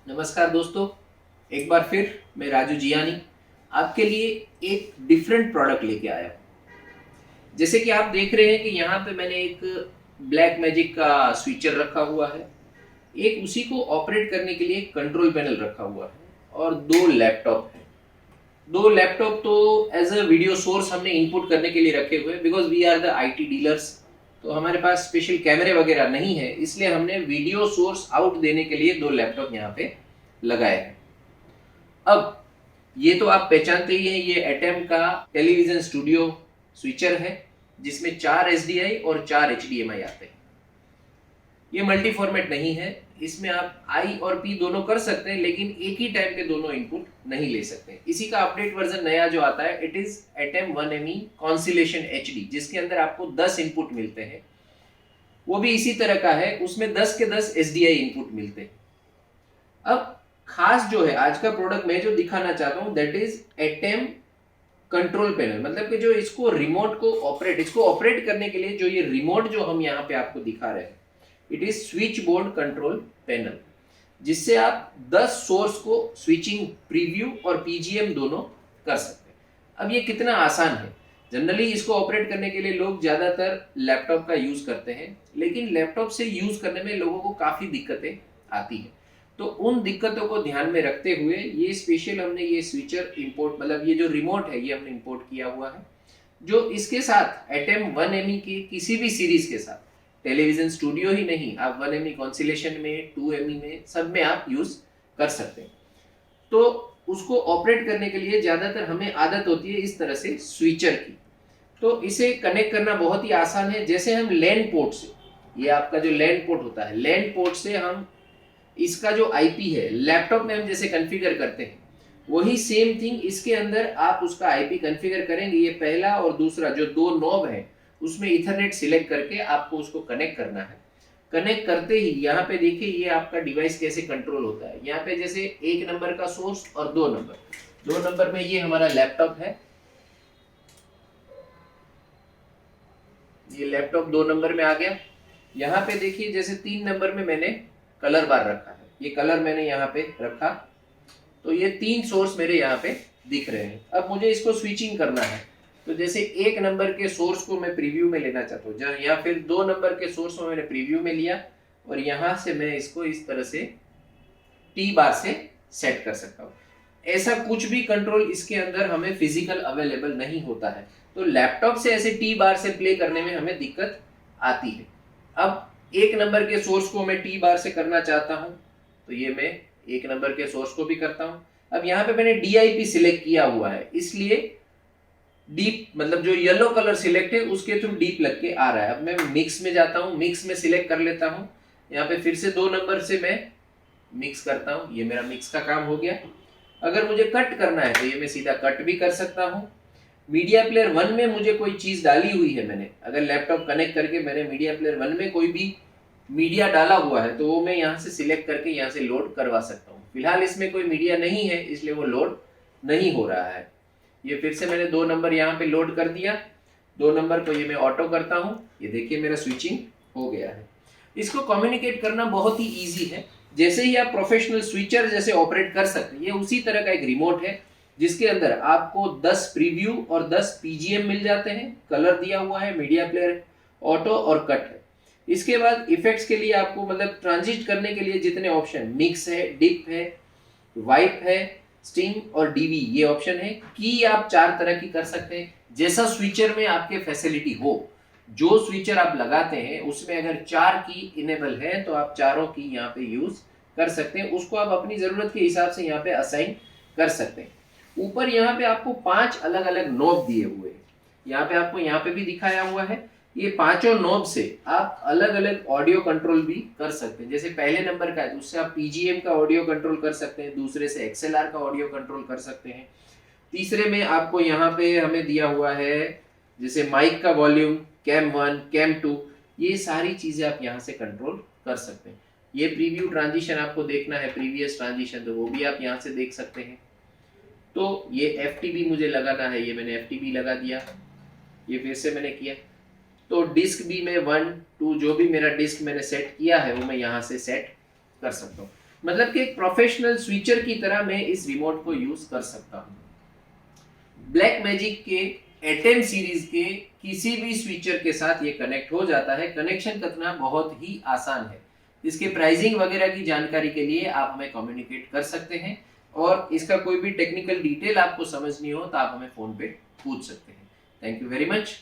नमस्कार दोस्तों, एक बार फिर मैं राजू जियानी आपके लिए एक डिफरेंट प्रोडक्ट लेके आया हूँ। जैसे कि आप देख रहे हैं कि यहाँ पे मैंने एक ब्लैक मैजिक का स्विचर रखा हुआ है, एक उसी को ऑपरेट करने के लिए कंट्रोल पैनल रखा हुआ है और दो लैपटॉप है। दो लैपटॉप तो एज अ वीडियो सोर्स हमने इनपुट करने के लिए रखे हुए, because we are the IT dealers. तो हमारे पास स्पेशल कैमरे वगैरह नहीं है, इसलिए हमने वीडियो सोर्स आउट देने के लिए दो लैपटॉप यहाँ पे लगाए हैं। अब ये तो आप पहचानते ही हैं, ये एटेम का टेलीविजन स्टूडियो स्विचर है जिसमें 4 एसडीआई और 4 एचडीएमआई आते हैं। ये मल्टी फॉर्मेट नहीं है, इसमें आप आई और पी दोनों कर सकते हैं, लेकिन एक ही टाइम पे दोनों इनपुट नहीं ले सकते। इसी का अपडेट वर्जन नया जो आता है, इट इज एटेम 1ME कॉन्सिलेशन एचडी, जिसके अंदर आपको 10 इनपुट मिलते हैं। वो भी इसी तरह का है, उसमें 10 के 10 एसडीआई इनपुट मिलते हैं। अब खास जो है आज का प्रोडक्ट मैं जो दिखाना चाहता हूं, दैट इज एटेम कंट्रोल पैनल। मतलब कि जो इसको रिमोट को इसको ऑपरेट करने के लिए जो ये रिमोट जो हम यहाँ पे आपको दिखा रहे हैं, it is switch board control panel, जिससे आप 10 सोर्स को स्विचिंग, प्रीव्यू और पीजीएम दोनों कर सकते हैं। अब ये कितना आसान है। जनरली इसको ऑपरेट करने के लिए लोग ज़्यादातर लैपटॉप का यूज़ करते हैं, लेकिन लैपटॉप से यूज़ करने में लोगों को काफ़ी दिक्कतें आती हैं। तो उन दिक्कतों को ध्यान में रखते हुए ये स्पेशल हमने ये स्विचर इंपोर्ट, मतलब ये जो रिमोट है ये हमने इंपोर्ट किया हुआ है, जो इसके साथ एटेम 1ME की किसी भी सीरीज के साथ, टेलीविजन स्टूडियो ही नहीं, आप 1ME कॉन्सिलेशन में, 2ME में, सब में आप यूज कर सकते हैं। तो उसको ऑपरेट करने के लिए ज्यादातर हमें आदत होती है इस तरह से स्विचर की। तो इसे कनेक्ट करना बहुत ही आसान है। जैसे हम लैन पोर्ट से, ये आपका जो लैन पोर्ट होता है, लैन पोर्ट से हम इसका जो आईपी है लैपटॉप में हम जैसे कॉन्फ़िगर करते हैं, वही सेम थिंग इसके अंदर आप उसका आईपी कॉन्फ़िगर करेंगे। ये पहला और दूसरा जो दो नॉब है, उसमें इथरनेट सिलेक्ट करके आपको उसको कनेक्ट करना है। कनेक्ट करते ही यहाँ पे देखिए ये आपका डिवाइस कैसे कंट्रोल होता है। यहाँ पे जैसे 1 नंबर का सोर्स और 2 नंबर में ये हमारा लैपटॉप है। ये लैपटॉप 2 नंबर में आ गया। यहाँ पे देखिए जैसे 3 नंबर में मैंने कलर बार रखा है, ये कलर मैंने यहाँ पे रखा, तो ये 3 सोर्स मेरे यहाँ पे दिख रहे हैं। अब मुझे इसको स्विचिंग करना है, तो जैसे 1 नंबर के सोर्स को मैं प्रीव्यू में लेना चाहता हूँ, या फिर 2 नंबर के सोर्स को मैंने प्रीव्यू में लिया, और यहाँ से मैं इसको इस तरह से टी बार से सेट कर सकता हूँ। ऐसा कुछ भी कंट्रोल इसके अंदर हमें फिजिकल अवेलेबल नहीं होता है, तो लैपटॉप से ऐसे टी बार से प्ले करने में हमें दिक्कत आती है। अब 1 नंबर के सोर्स को मैं टी बार से करना चाहता हूँ, तो ये मैं 1 नंबर के सोर्स को भी करता हूँ। अब यहाँ पे मैंने DIP सिलेक्ट किया हुआ है, इसलिए डीप, मतलब जो येलो कलर सिलेक्ट है उसके थ्रू डीप लग के आ रहा है। अब मैं मिक्स में जाता हूँ, मिक्स में सिलेक्ट कर लेता हूँ। यहाँ पे फिर से 2 नंबर से मैं मिक्स करता हूँ, ये मेरा मिक्स का काम हो गया। अगर मुझे कट करना है तो ये मैं सीधा कट भी कर सकता हूँ। मीडिया प्लेयर 1 में मुझे कोई चीज़ डाली हुई है, मैंने अगर लैपटॉप कनेक्ट करके मैंने मीडिया प्लेयर 1 में कोई भी मीडिया डाला हुआ है, तो वो मैं यहाँ से सिलेक्ट करके यहाँ से लोड करवा सकता हूँ। फिलहाल इसमें कोई मीडिया नहीं है, इसलिए वो लोड नहीं हो रहा है। ये फिर से मैंने 2 नंबर यहाँ पे लोड कर दिया, 2 नंबर को ये मैं ऑटो करता हूँ, ये देखिए मेरा स्विचिंग हो गया है। इसको कम्युनिकेट करना बहुत ही ईजी है। जैसे ही आप प्रोफेशनल स्विचर जैसे ऑपरेट कर सकते हैं, ये उसी तरह का एक रिमोट है जिसके अंदर आपको 10 प्रीव्यू और 10 पीजीएम मिल जाते हैं। कलर दिया हुआ है, मीडिया प्लेयर, ऑटो और कट है। इसके बाद इफेक्ट्स के लिए आपको, मतलब ट्रांजिट करने के लिए जितने ऑप्शन, मिक्स है, डिप है, वाइप है, स्टिंग और डीवी, ये ऑप्शन है। की आप 4 तरह की कर सकते हैं, जैसा स्विचर में आपके फैसिलिटी हो। जो स्विचर आप लगाते हैं उसमें अगर 4 की इनेबल है तो आप चारों की यहाँ पे यूज कर सकते हैं। उसको आप अपनी जरूरत के हिसाब से यहाँ पे असाइन कर सकते हैं। ऊपर यहाँ पे आपको 5 अलग अलग नॉब दिए हुए हैं, यहाँ पे आपको यहाँ पे भी दिखाया हुआ है। ये पांचों नॉब से आप अलग अलग ऑडियो कंट्रोल भी कर सकते हैं। जैसे पहले नंबर का है, उससे आप पीजीएम का ऑडियो कंट्रोल कर सकते हैं, दूसरे से एक्सएलआर का ऑडियो कंट्रोल कर सकते हैं। तीसरे में आपको यहाँ पे हमें दिया हुआ है जैसे माइक का वॉल्यूम, कैम 1, कैम 2, ये सारी चीजें आप यहाँ से कंट्रोल कर सकते हैं। ये प्रीव्यू ट्रांजिशन आपको देखना है, प्रीवियस ट्रांजिशन, तो वो भी आप यहाँ से देख सकते हैं। तो ये एफटीबी मुझे लगाना है, ये मैंने एफटीबी लगा दिया, ये फिर से मैंने किया। तो डिस्क भी मैं 1, 2 जो भी मेरा डिस्क मैंने सेट किया है वो मैं यहाँ से सेट कर सकता हूँ। मतलब कि एक प्रोफेशनल स्विचर की तरह मैं इस रिमोट को यूज कर सकता हूँ। ब्लैक मैजिक के एटेम सीरीज के किसी भी स्विचर के साथ ये कनेक्ट हो जाता है। कनेक्शन करना बहुत ही आसान है। इसके प्राइसिंग वगैरह की जानकारी के लिए आप हमें कम्युनिकेट कर सकते हैं, और इसका कोई भी टेक्निकल डिटेल आपको समझनी हो तो आप हमें फोन पे पूछ सकते हैं। Thank you very much.